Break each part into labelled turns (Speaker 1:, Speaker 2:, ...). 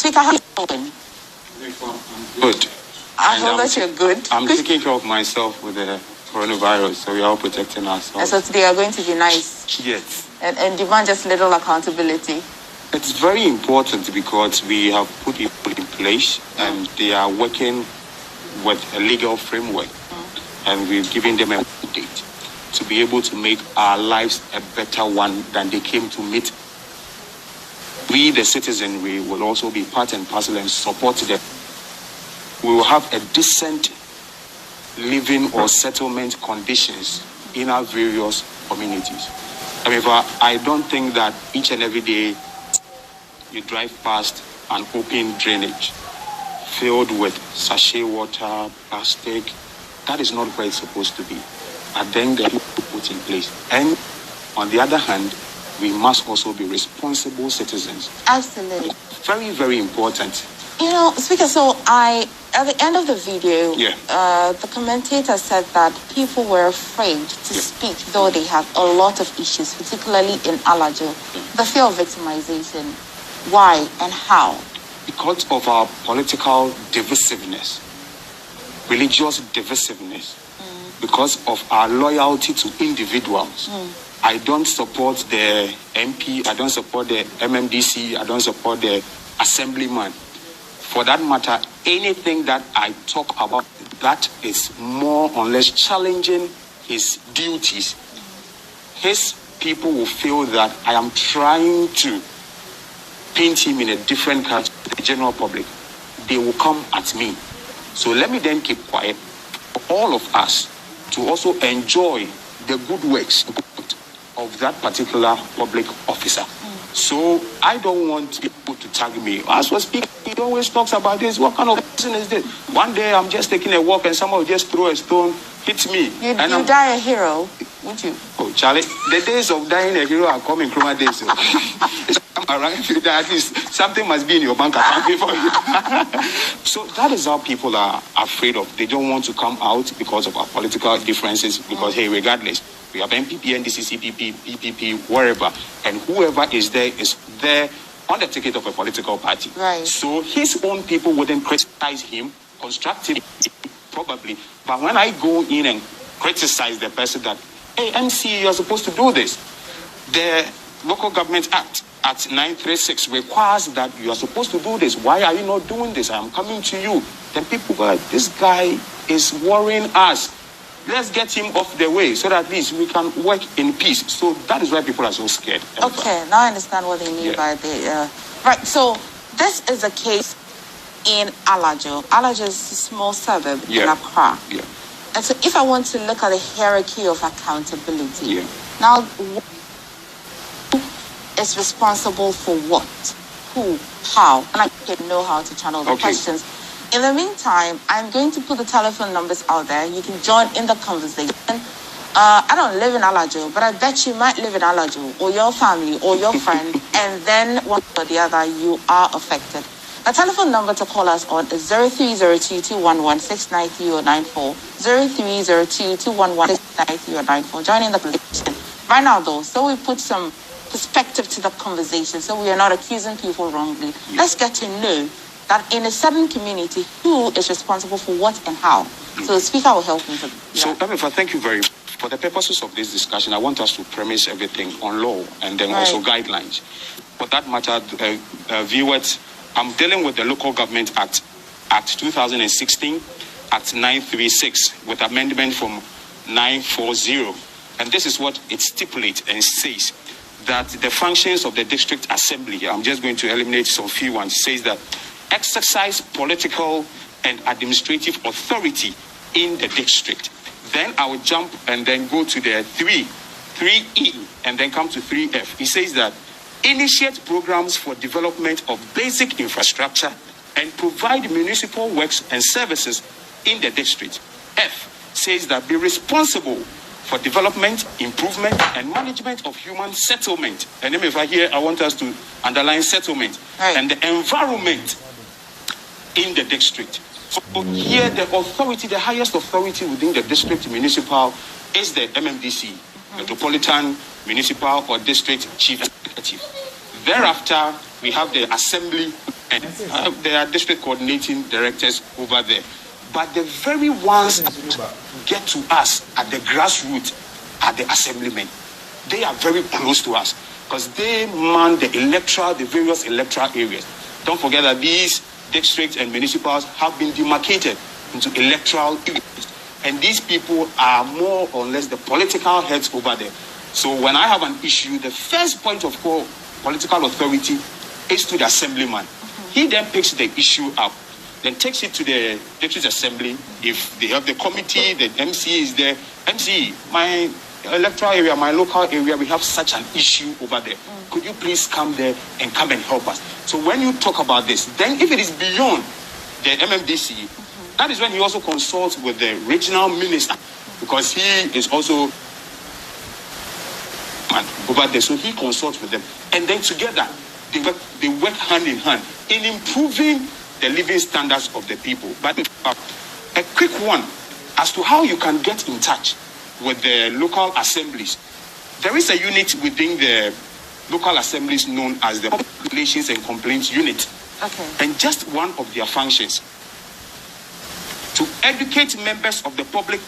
Speaker 1: Speaker, how are you doing?
Speaker 2: Good.
Speaker 1: I hope that you're good.
Speaker 2: I'm taking care of myself with the coronavirus, so we are all protecting ourselves.
Speaker 1: And so today are going to be nice.
Speaker 2: Yes.
Speaker 1: And demand just little accountability.
Speaker 2: It's very important because we have put people in place and they are working with a legal framework. And we've given them a mandate to be able to make our lives a better one than they came to meet. We, the citizenry, will also be part and parcel and support them. We will have a decent living or settlement conditions in our various communities. However, I don't think that each and every day you drive past an open drainage filled with sachet water, plastic. That is not where it's supposed to be. And then the people put in place. And on the other hand, we must also be responsible citizens.
Speaker 1: Absolutely.
Speaker 2: Very, very important.
Speaker 1: You know, Speaker, so at the end of the video, the commentator said that people were afraid to speak, though they have a lot of issues, particularly in Alajo. The fear of victimization. Why and how?
Speaker 2: Because of our political divisiveness, religious divisiveness, because of our loyalty to individuals. I don't support the MP, I don't support the MMDC, I don't support the assemblyman. For that matter, anything that I talk about that is more or less challenging his duties, his people will feel that I am trying to paint him in a different color to the general public. They will come at me. So let me then keep quiet for all of us to also enjoy the good works of that particular public officer. So I don't want people to tag me. As we speak, he always talks about this. What kind of person is this? One day I'm just taking a walk and someone will just throw a stone, hit me.
Speaker 1: You die a hero, would you?
Speaker 2: Oh, Charlie, the days of dying a hero are coming. Chroma days. So. At least something must be in your bank account before you. So that is how people are afraid of. They don't want to come out because of our political differences. Because hey, regardless, we have MPP, NDC, CPP, PPP, wherever, and whoever is there on the ticket of a political party.
Speaker 1: Right.
Speaker 2: So his own people wouldn't criticize him constructively, probably. But when I go in and criticize the person that, hey, MC, you're supposed to do this, the Local Government Act at 936 requires that you are supposed to do this. Why are you not doing this? I am coming to you. Then people go, this guy is worrying us. Let's get him off the way so that at least we can work in peace. So that is why people are so scared.
Speaker 1: Okay, now I understand what they mean by the... Right, so this is a case in Alajo. Alajo is a small suburb in Accra.
Speaker 2: Yeah.
Speaker 1: And so if I want to look at the hierarchy of accountability, now who is responsible for what? Who? How? And I can know how to channel the questions. In the meantime, I'm going to put the telephone numbers out there. You can join in the conversation. I don't live in Alajo, but I bet you might live in Alajo, or your family, or your friend, and then one or the other, you are affected. The telephone number to call us on is 0302-211-693-94, 0302-211-693-94. Join in the conversation. Right now, though, so we put some perspective to the conversation, so we are not accusing people wrongly. Let's get to know that in a certain community, who is responsible for what and how. So the speaker will help me.
Speaker 2: So, Amifa, thank you very much. For the purposes of this discussion, I want us to premise everything on law and then also guidelines. For that matter, viewers, I'm dealing with the Local Government Act 2016, Act 936, with amendment from 940. And this is what it stipulates and says, that the functions of the district assembly, I'm just going to eliminate some few ones, says that exercise political and administrative authority in the district. Then I will jump and then go to the 3E, and then come to 3F. It says that initiate programs for development of basic infrastructure and provide municipal works and services in the district. F says that be responsible for development, improvement, and management of human settlement. And then if I hear, I want us to underline settlement and the environment in the district. So here the authority, the highest authority within the district municipal is the MMDC, Metropolitan Municipal or District Chief Executive. Thereafter, we have the assembly, and there are district coordinating directors over there. But the very ones that get to us at the grassroots are the assemblymen. They are very close to us because they man the various electoral areas. Don't forget that these districts and municipals have been demarcated into electoral areas. And these people are more or less the political heads over there. So when I have an issue, the first point of call political authority is to the assemblyman. He then picks the issue up, then takes it to the district assembly. If they have the committee, the MCA is there. MCA, my electoral area, my local area, we have such an issue over there. Could you please come there and come and help us? So when you talk about this, then if it is beyond the MMDC, that is when he also consults with the regional minister, because he is also over there. So he consults with them. And then together, they work hand in hand in improving the living standards of the people. But a quick one as to how you can get in touch with the local assemblies. There is a unit within the local assemblies known as the Public Relations and Complaints Unit.
Speaker 1: Okay.
Speaker 2: And just one of their functions to educate members of the public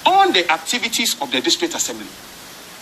Speaker 2: on the activities of the district assembly.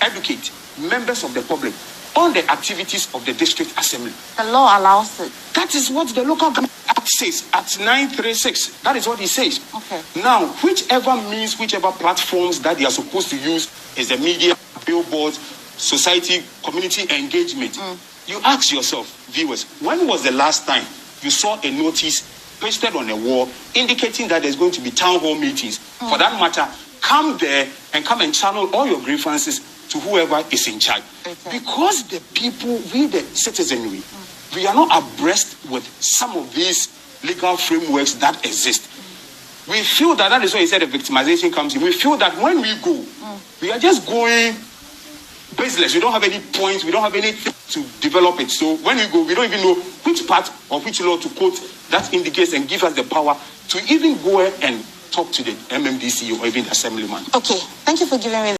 Speaker 2: Educate members of the public on the activities of the district assembly.
Speaker 1: The law allows it.
Speaker 2: That is what the local government act says at 936. That is what it says.
Speaker 1: Okay.
Speaker 2: Now, whichever means, whichever platforms that they are supposed to use is the media, billboards, society, community engagement. You ask yourself, viewers, when was the last time you saw a notice pasted on a wall indicating that there's going to be town hall meetings? For that matter, come there and come and channel all your grievances to whoever is in charge. Okay. Because the people, we the citizenry, we are not abreast with some of these legal frameworks that exist. We feel that is why he said the victimization comes in. We feel that when we go, we are just going baseless. We don't have any points. We don't have anything to develop it. So when we go, we don't even know which part of which law to quote that indicates and gives us the power to even go and talk to the MMDC or even the assemblyman.
Speaker 1: Okay, thank you for giving me